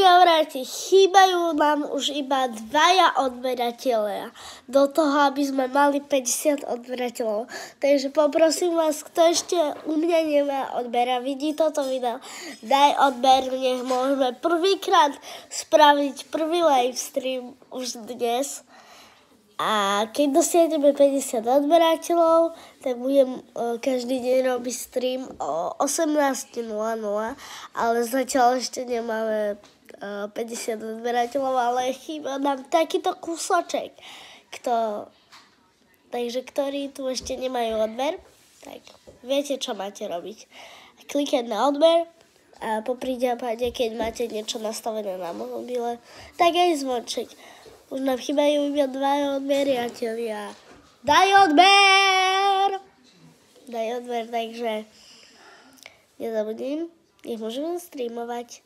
kamaráti, chýbajú nám už iba 2 odberatelia do toho, aby sme mali 50 odberateľov. Takže poprosím vás, kto ešte u mňa nemá odber a vidí toto video, daj odber, nech môžeme prvýkrát spraviť prvý live stream už dnes. A keď dosiahneme 50 odberateľov, tak budem každý deň robiť stream o 18:00, ale zatiaľ ešte nemáme 50 odberateľov, ale chýba nám takýto kúsoček. Takže ktorí tu ešte nemajú odber, tak viete, čo máte robiť. Klikať na odber a popri prípade, keď máte niečo nastavené na mobile, tak aj zvonček. Už nám chýbajú iba 2 odberateľia. Daj odber, takže nezabudím, nech môžeme streamovať.